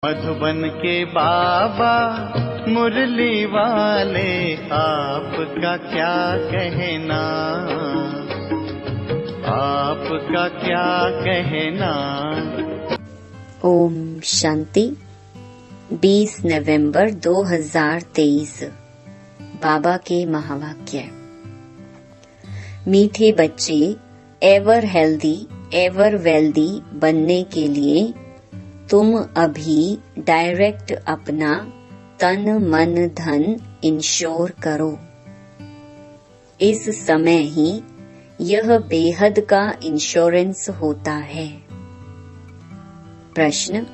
मधुबन के बाबा मुरली वाले, आपका क्या कहना, आपका क्या कहना। ओम शांति। 20 नवंबर 2023 बाबा के महावाक्य। मीठे बच्चे एवर हेल्दी एवर वेल्दी बनने के लिए तुम अभी डायरेक्ट अपना तन मन धन इंश्योर करो। इस समय ही यह बेहद का इंश्योरेंस होता है। प्रश्न,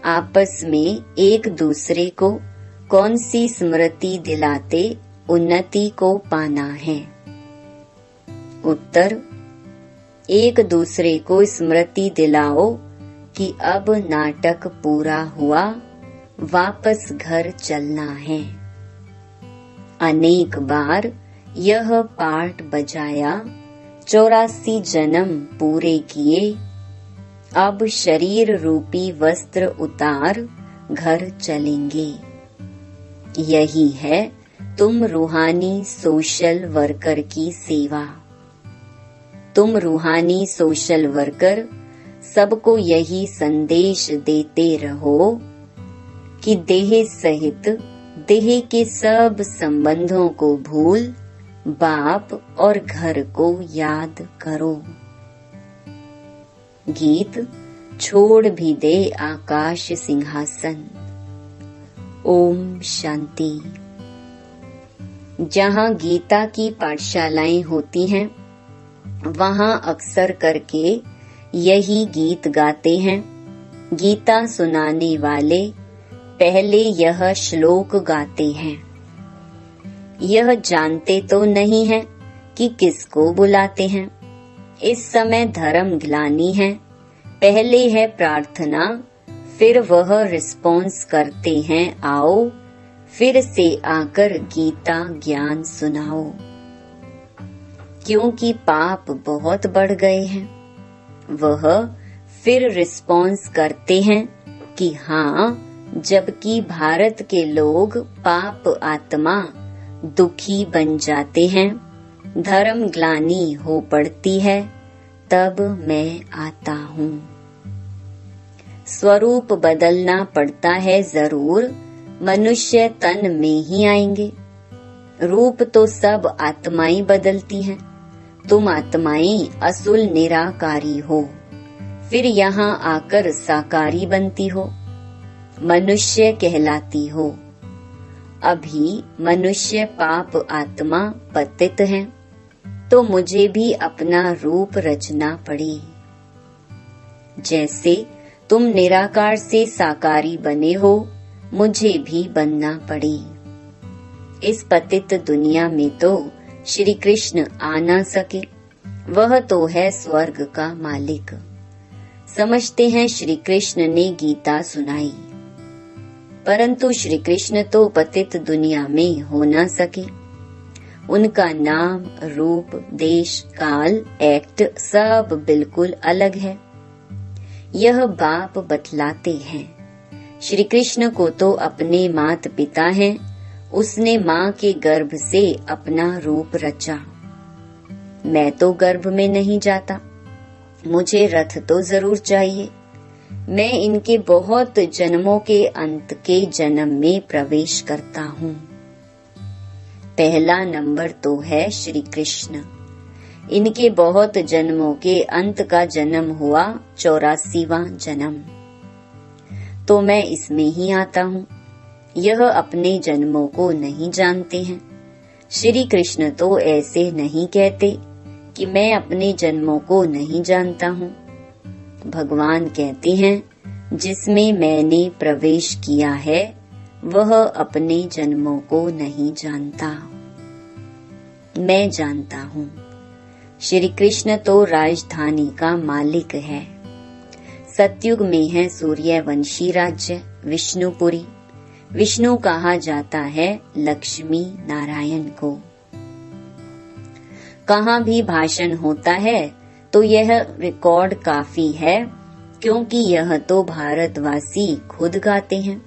आपस में एक दूसरे को कौन सी स्मृति दिलाते उन्नति को पाना है? उत्तर, एक दूसरे को स्मृति दिलाओ कि अब नाटक पूरा हुआ, वापस घर चलना है। अनेक बार यह पाठ बजाया, 84 जन्म पूरे किए, अब शरीर रूपी वस्त्र उतार घर चलेंगे। यही है तुम रूहानी सोशल वर्कर की सेवा। तुम रूहानी सोशल वर्कर सबको यही संदेश देते रहो कि देह सहित देह के सब संबंधों को भूल बाप और घर को याद करो। गीत छोड़ भी दे आकाश सिंहासन। ओम शांति। जहाँ गीता की पाठशालाएं होती हैं, वहाँ अक्सर करके यही गीत गाते हैं। गीता सुनाने वाले पहले यह श्लोक गाते हैं। यह जानते तो नहीं है कि किसको बुलाते हैं। इस समय धर्म ग्लानि है, पहले है प्रार्थना, फिर वह रिस्पॉन्स करते हैं, आओ फिर से आकर गीता ज्ञान सुनाओ। क्योंकि पाप बहुत बढ़ गए हैं, वह फिर रिस्पॉन्स करते हैं कि हाँ, जबकि भारत के लोग पाप आत्मा दुखी बन जाते हैं, धर्म ग्लानि हो पड़ती है, तब मैं आता हूँ। स्वरूप बदलना पड़ता है जरूर, मनुष्य तन में ही आएंगे। रूप तो सब आत्माएं बदलती हैं। तुम आत्माएं असुल निराकारी हो, फिर यहाँ आकर साकारी बनती हो, मनुष्य कहलाती हो। अभी मनुष्य पाप आत्मा पतित है, तो मुझे भी अपना रूप रचना पड़ी। जैसे तुम निराकार से साकारी बने हो, मुझे भी बनना पड़ी। इस पतित दुनिया में तो श्री कृष्ण आ ना सके, वह तो है स्वर्ग का मालिक। समझते हैं श्री कृष्ण ने गीता सुनाई, परंतु श्री कृष्ण तो पतित दुनिया में हो ना सके। उनका नाम, रूप, देश, काल, एक्ट सब बिल्कुल अलग है। यह बाप बतलाते हैं। श्री कृष्ण को तो अपने माता पिता हैं, उसने माँ के गर्भ से अपना रूप रचा। मैं तो गर्भ में नहीं जाता, मुझे रथ तो जरूर चाहिए। मैं इनके बहुत जन्मों के अंत के जन्म में प्रवेश करता हूँ। पहला नंबर तो है श्री कृष्ण। इनके बहुत जन्मों के अंत का जन्म हुआ 84वां जन्म, तो मैं इसमें ही आता हूँ। यह अपने जन्मों को नहीं जानते हैं। श्री कृष्ण तो ऐसे नहीं कहते कि मैं अपने जन्मों को नहीं जानता हूँ। भगवान कहते हैं, जिसमें मैंने प्रवेश किया है, वह अपने जन्मों को नहीं जानता, मैं जानता हूँ। श्री कृष्ण तो राजधानी का मालिक है। सतयुग में है सूर्यवंशी राज्य विष्णुपुरी। विष्णु कहा जाता है लक्ष्मी नारायण को। कहाँ भी भाषण होता है तो यह रिकॉर्ड काफी है क्योंकि यह तो भारतवासी खुद गाते हैं।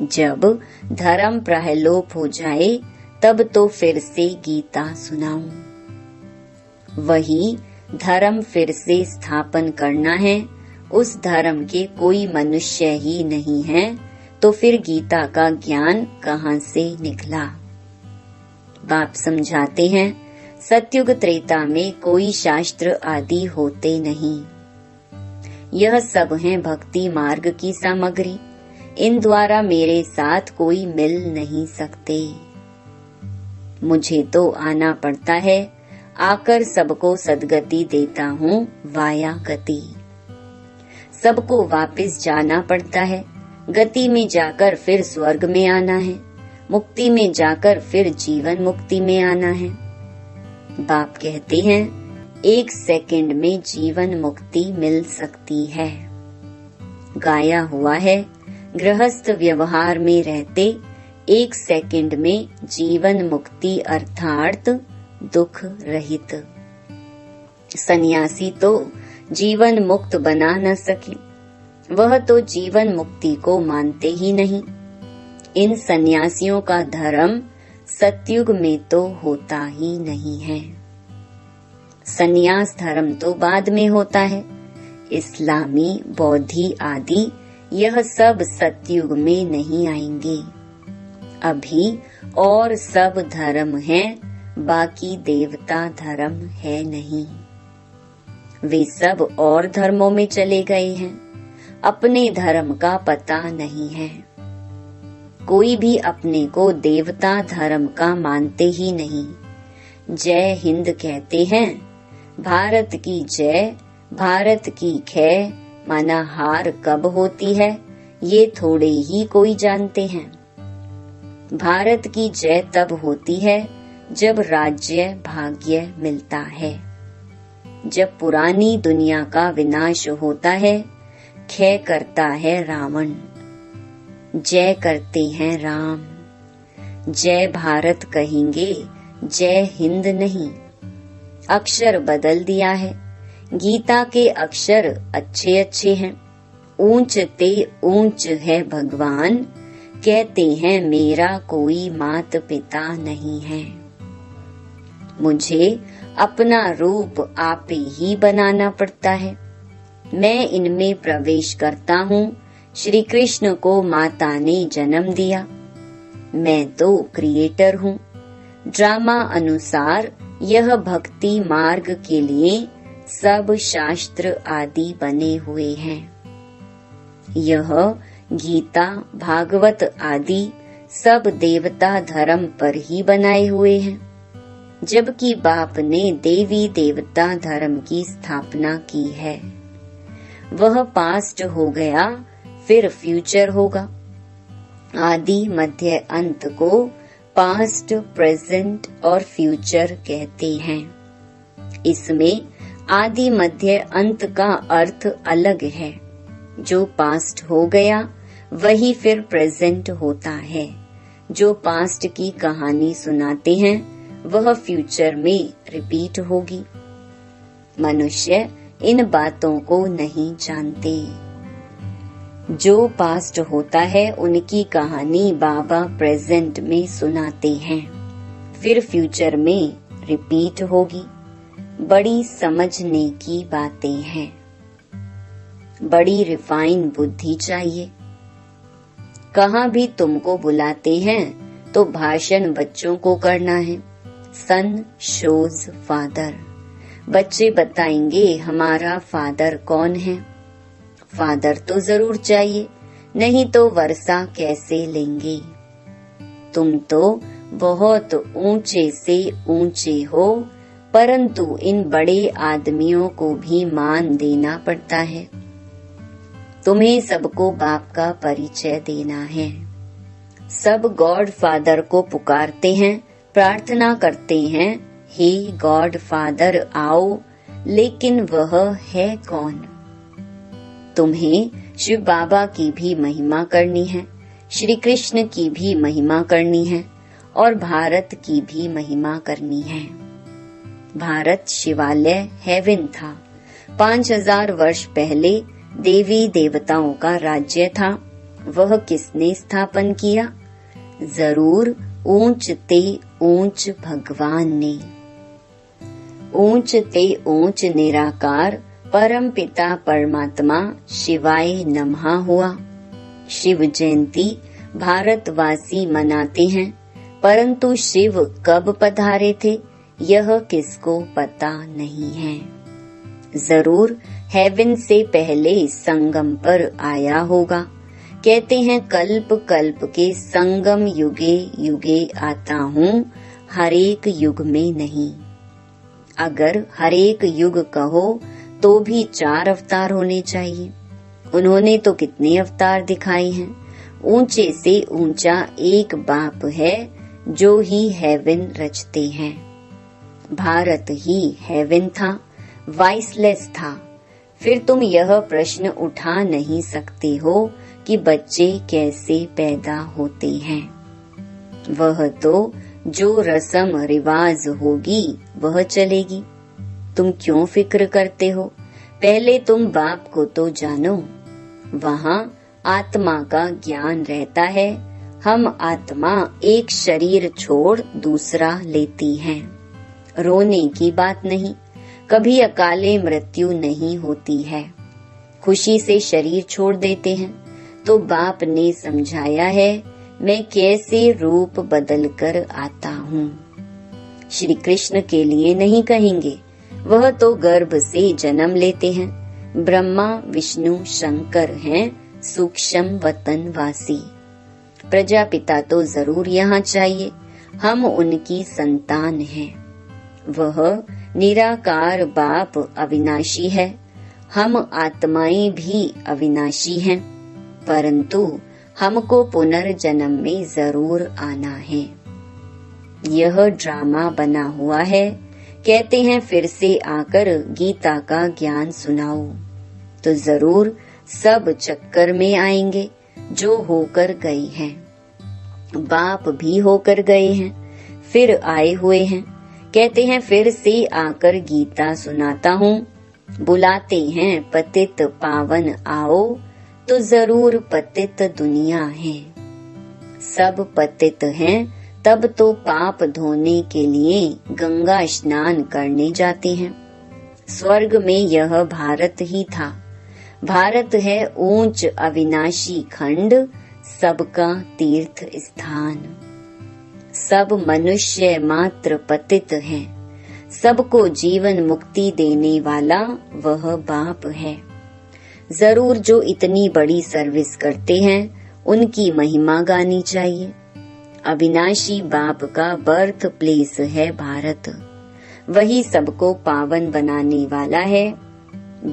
जब धर्म प्रहलोप हो जाए तब तो फिर से गीता सुनाऊं। वही धर्म फिर से स्थापन करना है। उस धर्म के कोई मनुष्य ही नहीं है तो फिर गीता का ज्ञान कहाँ से निकला। बाप समझाते हैं, सतयुग त्रेता में कोई शास्त्र आदि होते नहीं। यह सब है भक्ति मार्ग की सामग्री। इन द्वारा मेरे साथ कोई मिल नहीं सकते। मुझे तो आना पड़ता है, आकर सबको सदगति देता हूँ वाया गति। सबको वापस जाना पड़ता है, गति में जाकर फिर स्वर्ग में आना है, मुक्ति में जाकर फिर जीवन मुक्ति में आना है। बाप कहते हैं 1 सेकंड में जीवन मुक्ति मिल सकती है। गाया हुआ है, गृहस्थ व्यवहार में रहते 1 सेकंड में जीवन मुक्ति अर्थात दुख रहित। सन्यासी तो जीवन मुक्त बना न सके, वह तो जीवन मुक्ति को मानते ही नहीं। इन सन्यासियों का धर्म सतयुग में तो होता ही नहीं है। सन्यास धर्म तो बाद में होता है। इस्लामी, बौद्धि आदि यह सब सतयुग में नहीं आएंगे। अभी और सब धर्म है, बाकी देवता धर्म है नहीं। वे सब और धर्मों में चले गए हैं, अपने धर्म का पता नहीं है। कोई भी अपने को देवता धर्म का मानते ही नहीं। जय हिंद कहते हैं, भारत की जय, भारत की खै, माना हार कब होती है ये थोड़े ही कोई जानते हैं। भारत की जय तब होती है जब राज्य भाग्य मिलता है। जब पुरानी दुनिया का विनाश होता है, क्षय करता है रावण, जय करते हैं राम। जय भारत कहेंगे, जय हिंद नहीं। अक्षर बदल दिया है। गीता के अक्षर अच्छे अच्छे हैं। ऊंच ते ऊंच है भगवान, कहते हैं मेरा कोई मात पिता नहीं है। मुझे अपना रूप आप ही बनाना पड़ता है। मैं इनमें प्रवेश करता हूँ। श्री कृष्ण को माता ने जन्म दिया। मैं तो क्रिएटर हूँ। ड्रामा अनुसार यह भक्ति मार्ग के लिए सब शास्त्र आदि बने हुए हैं। यह गीता, भागवत आदि सब देवता धर्म पर ही बनाए हुए हैं, जबकि बाप ने देवी देवता धर्म की स्थापना की है। वह पास्ट हो गया, फिर फ्यूचर होगा। आदि मध्य अंत को पास्ट, प्रेजेंट और फ्यूचर कहते हैं। इसमें आदि मध्य अंत का अर्थ अलग है। जो पास्ट हो गया वही फिर प्रेजेंट होता है। जो पास्ट की कहानी सुनाते हैं वह फ्यूचर में रिपीट होगी। मनुष्य इन बातों को नहीं जानते। जो पास्ट होता है उनकी कहानी बाबा प्रेजेंट में सुनाते हैं, फिर फ्यूचर में रिपीट होगी। बड़ी समझने की बातें हैं। बड़ी रिफाइन बुद्धि चाहिए। कहाँ भी तुमको बुलाते हैं तो भाषण बच्चों को करना है। सन शोज फादर। बच्चे बताएंगे हमारा फादर कौन है। फादर तो जरूर चाहिए, नहीं तो वर्षा कैसे लेंगे। तुम तो बहुत ऊंचे से ऊंचे हो, परंतु इन बड़े आदमियों को भी मान देना पड़ता है। तुम्हें सबको बाप का परिचय देना है। सब गॉड फादर को पुकारते हैं, प्रार्थना करते हैं, हे गॉड फादर आओ, लेकिन वह है कौन। तुम्हें शिव बाबा की भी महिमा करनी है, श्री कृष्ण की भी महिमा करनी है और भारत की भी महिमा करनी है। भारत शिवालय हेवन था, 5000 वर्ष पहले देवी देवताओं का राज्य था, वह किसने स्थापन किया? जरूर ऊंच ते ऊंच भगवान ने। ऊंच ते ऊंच निराकार परम पिता परमात्मा शिवाय नमः हुआ। शिव जयंती भारतवासी मनाते हैं, परंतु शिव कब पधारे थे यह किसको पता नहीं है। जरूर हेवन से पहले संगम पर आया होगा। कहते हैं कल्प कल्प के संगम युगे युगे आता हूँ, हरेक युग में नहीं। अगर हरेक युग कहो तो भी 4 अवतार होने चाहिए। उन्होंने तो कितने अवतार दिखाए हैं। ऊंचे से ऊंचा एक बाप है जो ही हेवन रचते हैं। भारत ही हेवन था, वाइसलेस था। फिर तुम यह प्रश्न उठा नहीं सकते हो कि बच्चे कैसे पैदा होते हैं। वह तो जो रस्म रिवाज होगी वह चलेगी। तुम क्यों फिक्र करते हो? पहले तुम बाप को तो जानो। वहाँ आत्मा का ज्ञान रहता है। हम आत्मा एक शरीर छोड़ दूसरा लेती हैं। रोने की बात नहीं, कभी अकाले मृत्यु नहीं होती है। खुशी से शरीर छोड़ देते हैं तो बाप ने समझाया है मैं कैसे रूप बदल कर आता हूँ। श्री कृष्ण के लिए नहीं कहेंगे, वह तो गर्भ से जन्म लेते हैं। ब्रह्मा विष्णु शंकर हैं सूक्ष्म वतन वासी। प्रजापिता तो जरूर यहाँ चाहिए, हम उनकी संतान हैं। वह निराकार बाप अविनाशी है, हम आत्माएं भी अविनाशी हैं, परंतु हमको पुनर्जन्म में जरूर आना है। यह ड्रामा बना हुआ है। कहते हैं फिर से आकर गीता का ज्ञान सुनाओ, तो जरूर सब चक्कर में आएंगे जो होकर गए हैं। बाप भी होकर गए हैं, फिर आए हुए हैं। कहते हैं फिर से आकर गीता सुनाता हूँ। बुलाते हैं पतित पावन आओ, तो जरूर पतित दुनिया है। सब पतित हैं, तब तो पाप धोने के लिए गंगा स्नान करने जाते हैं। स्वर्ग में यह भारत ही था। भारत है ऊंच अविनाशी खंड, सबका तीर्थ स्थान। सब मनुष्य मात्र पतित हैं, सबको जीवन मुक्ति देने वाला वह बाप है। जरूर जो इतनी बड़ी सर्विस करते हैं उनकी महिमा गानी चाहिए। अविनाशी बाप का बर्थ प्लेस है भारत, वही सबको पावन बनाने वाला है।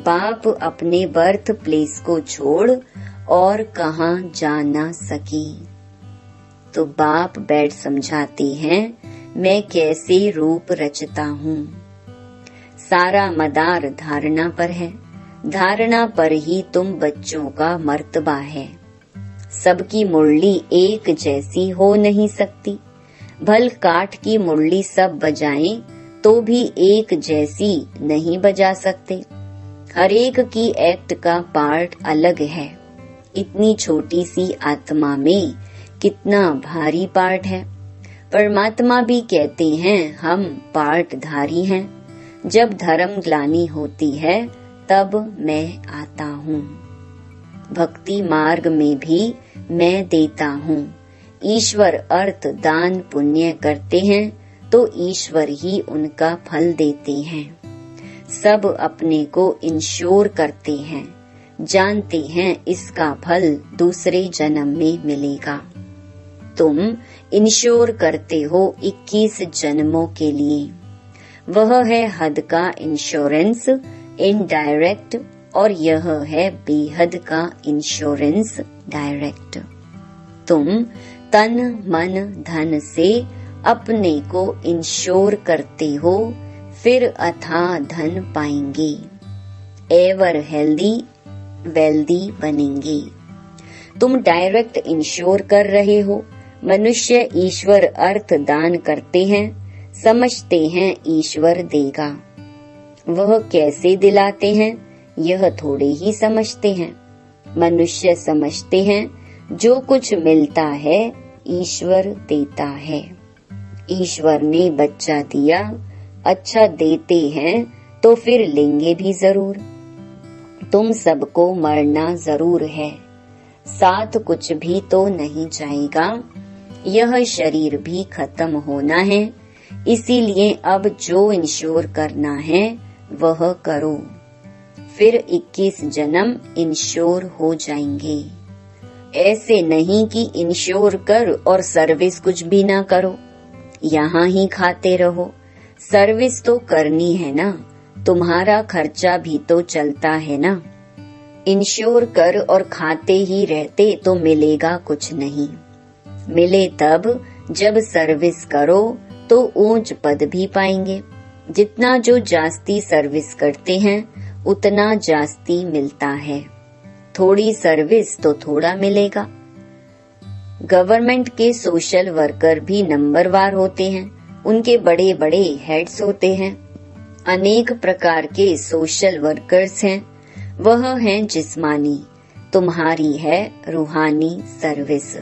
बाप अपने बर्थ प्लेस को छोड़ और कहाँ जा ना सकी, तो बाप बैठ समझाते हैं मैं कैसे रूप रचता हूँ। सारा मदार धारणा पर है, धारणा पर ही तुम बच्चों का मर्तबा है। सबकी मुरली एक जैसी हो नहीं सकती। भल काठ की मुरली सब बजाएं तो भी एक जैसी नहीं बजा सकते। हर एक की एक्ट का पार्ट अलग है। इतनी छोटी सी आत्मा में कितना भारी पार्ट है। परमात्मा भी कहते हैं हम पार्टधारी हैं। जब धर्म ग्लानि होती है तब मैं आता हूँ। भक्ति मार्ग में भी मैं देता हूँ। ईश्वर अर्थ दान पुण्य करते हैं तो ईश्वर ही उनका फल देते हैं। सब अपने को इंश्योर करते हैं, जानते हैं इसका फल दूसरे जन्म में मिलेगा। तुम इंश्योर करते हो 21 जन्मों के लिए। वह है हद का इंश्योरेंस इनडायरेक्ट और यह है बेहद का इंश्योरेंस डायरेक्ट। तुम तन मन धन से अपने को इंश्योर करते हो, फिर अथाह धन पाएंगे। एवर हेल्दी वेल्दी बनेंगे। तुम डायरेक्ट इंश्योर कर रहे हो। मनुष्य ईश्वर अर्थ दान करते हैं, समझते हैं ईश्वर देगा। वह कैसे दिलाते हैं यह थोड़े ही समझते हैं। मनुष्य समझते हैं जो कुछ मिलता है ईश्वर देता है। ईश्वर ने बच्चा दिया, अच्छा देते हैं तो फिर लेंगे भी जरूर। तुम सबको मरना जरूर है, साथ कुछ भी तो नहीं जाएगा। यह शरीर भी खत्म होना है, इसीलिए अब जो इंश्योर करना है वह करो, फिर 21 जन्म इंश्योर हो जाएंगे। ऐसे नहीं कि इंश्योर कर और सर्विस कुछ भी ना करो, यहाँ ही खाते रहो। सर्विस तो करनी है ना, तुम्हारा खर्चा भी तो चलता है ना। इंश्योर कर और खाते ही रहते तो मिलेगा कुछ नहीं। मिले तब जब सर्विस करो तो ऊंच पद भी पाएंगे। जितना जो जास्ती सर्विस करते हैं उतना जास्ती मिलता है। थोड़ी सर्विस तो थोड़ा मिलेगा। गवर्नमेंट के सोशल वर्कर भी नंबरवार होते हैं, उनके बड़े बड़े हेड्स होते हैं। अनेक प्रकार के सोशल वर्कर्स हैं, वह हैं जिस्मानी, तुम्हारी है रूहानी सर्विस।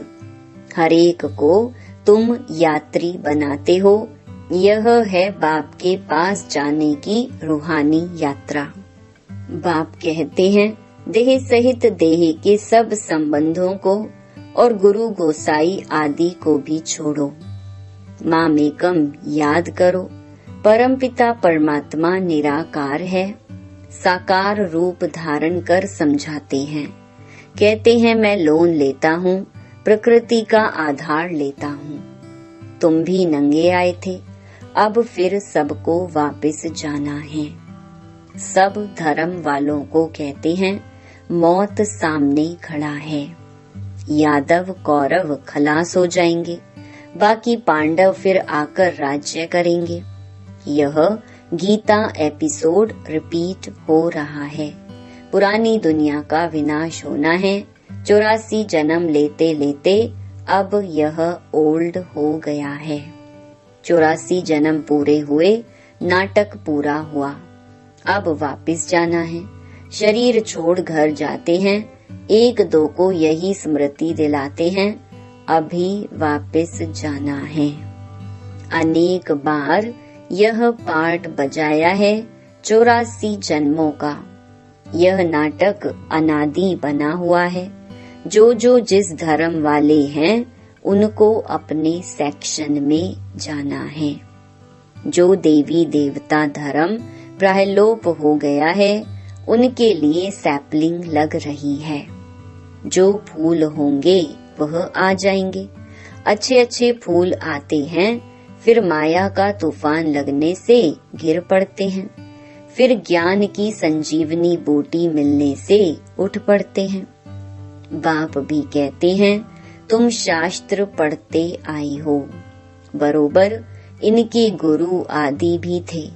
हरेक को तुम यात्री बनाते हो, यह है बाप के पास जाने की रूहानी यात्रा। बाप कहते हैं देह सहित देह के सब संबंधों को और गुरु गोसाई आदि को भी छोड़ो। मामेकम याद करो, परमपिता परमात्मा निराकार है, साकार रूप धारण कर समझाते हैं। कहते हैं मैं लोन लेता हूँ, प्रकृति का आधार लेता हूँ। तुम भी नंगे आए थे, अब फिर सबको वापस जाना है। सब धर्म वालों को कहते हैं मौत सामने खड़ा है। यादव कौरव खलास हो जाएंगे, बाकी पांडव फिर आकर राज्य करेंगे। यह गीता एपिसोड रिपीट हो रहा है। पुरानी दुनिया का विनाश होना है। 84 जन्म लेते लेते अब यह ओल्ड हो गया है। 84 जन्म पूरे हुए, नाटक पूरा हुआ। अब वापस जाना है। शरीर छोड़ घर जाते हैं, एक दो को यही स्मृति दिलाते हैं अभी वापस जाना है। अनेक बार यह पार्ट बजाया है 84 जन्मों का। यह नाटक अनादि बना हुआ है। जो जिस धर्म वाले हैं उनको अपने सेक्शन में जाना है। जो देवी देवता धर्म प्रायलोप हो गया है उनके लिए सैपलिंग लग रही है। जो फूल होंगे वह आ जाएंगे। अच्छे अच्छे फूल आते हैं, फिर माया का तूफान लगने से गिर पड़ते हैं। फिर ज्ञान की संजीवनी बूटी मिलने से उठ पड़ते हैं। बाप भी कहते हैं तुम शास्त्र पढ़ते आई हो। बरोबर इनके गुरु आदि भी थे।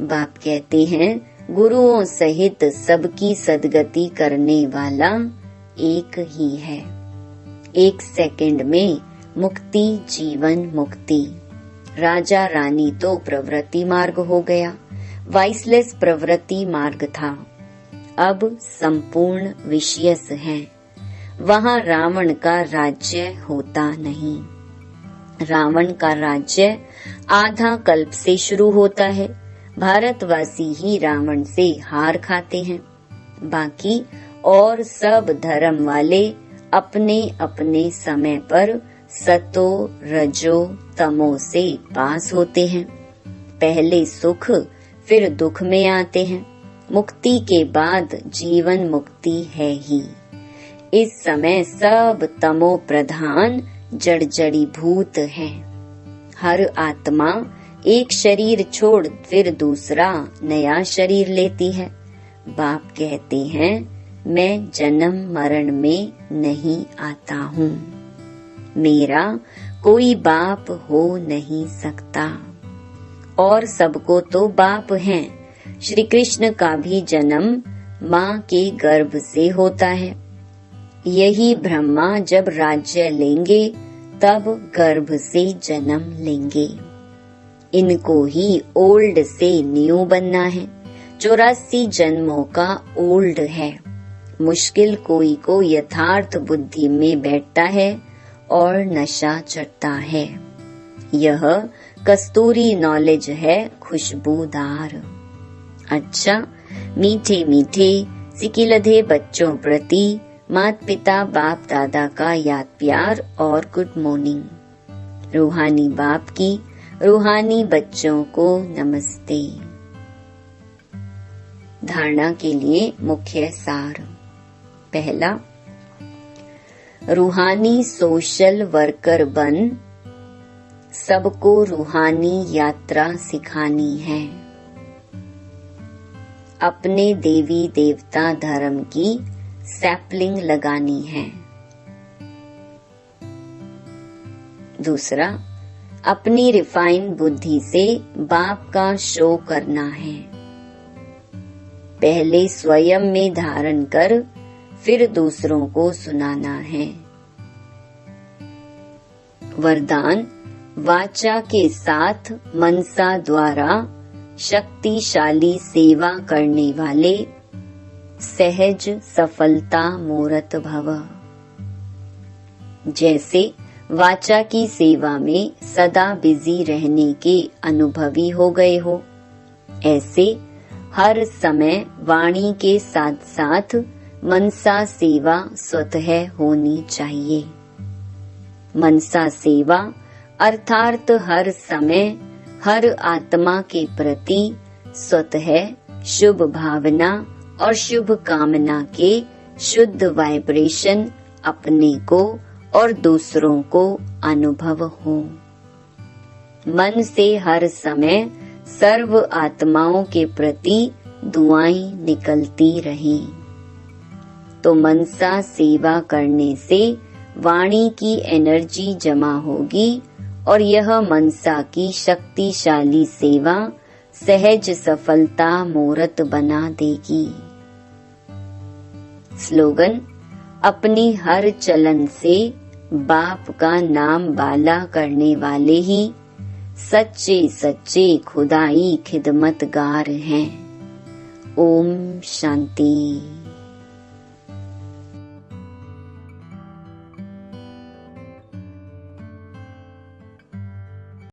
बाप कहते हैं गुरुओं सहित सबकी सदगति करने वाला एक ही है। 1 सेकंड में मुक्ति, जीवन मुक्ति। राजा रानी तो प्रवृत्ति मार्ग हो गया, वाइसलेस प्रवृत्ति मार्ग था। अब संपूर्ण विषयस है। वहाँ रावण का राज्य होता नहीं। रावण का राज्य आधा कल्प से शुरू होता है। भारतवासी ही रावण से हार खाते हैं। बाकी और सब धर्म वाले अपने अपने समय पर सतो रजो तमो से पास होते हैं। पहले सुख फिर दुख में आते हैं। मुक्ति के बाद जीवन मुक्ति है ही। इस समय सब तमो प्रधान जड़ी भूत है। हर आत्मा एक शरीर छोड़ फिर दूसरा नया शरीर लेती है। बाप कहते हैं मैं जन्म मरण में नहीं आता हूँ। मेरा कोई बाप हो नहीं सकता। और सबको तो बाप हैं। श्री कृष्ण का भी जन्म माँ के गर्भ से होता है। यही ब्रह्मा जब राज्य लेंगे तब गर्भ से जन्म लेंगे। इनको ही ओल्ड से न्यू बनना है। 84 जन्मों का ओल्ड है। मुश्किल कोई को यथार्थ बुद्धि में बैठता है और नशा चढ़ता है। यह कस्तूरी नॉलेज है खुशबूदार। अच्छा, मीठे मीठे सिकिलधे बच्चों प्रति माता पिता बाप दादा का याद प्यार और गुड मॉर्निंग। रूहानी बाप की रूहानी बच्चों को नमस्ते। धारणा के लिए मुख्य सार। पहला, रूहानी सोशल वर्कर बन सबको रूहानी यात्रा सिखानी है। अपने देवी देवता धर्म की सैपलिंग लगानी है। दूसरा, अपनी रिफाइन बुद्धि से बाप का शो करना है। पहले स्वयं में धारण कर फिर दूसरों को सुनाना है। वरदान, वाचा के साथ मनसा द्वारा शक्तिशाली सेवा करने वाले सहज सफलता मूर्त भव। जैसे वाचा की सेवा में सदा बिजी रहने के अनुभवी हो गए हो, ऐसे हर समय वाणी के साथ साथ मनसा सेवा स्वतः होनी चाहिए। मनसा सेवा अर्थात हर समय हर आत्मा के प्रति स्वतः शुभ भावना और शुभ कामना के शुद्ध वाइब्रेशन अपने को और दूसरों को अनुभव हो। मन से हर समय सर्व आत्माओं के प्रति दुआएं निकलती रहें। तो मनसा सेवा करने से वाणी की एनर्जी जमा होगी और यह मनसा की शक्तिशाली सेवा सहज सफलता मूर्त बना देगी। स्लोगन, अपनी हर चलन से बाप का नाम बाला करने वाले ही सच्चे सच्चे खुदाई खिदमतगार हैं। ओम शांति।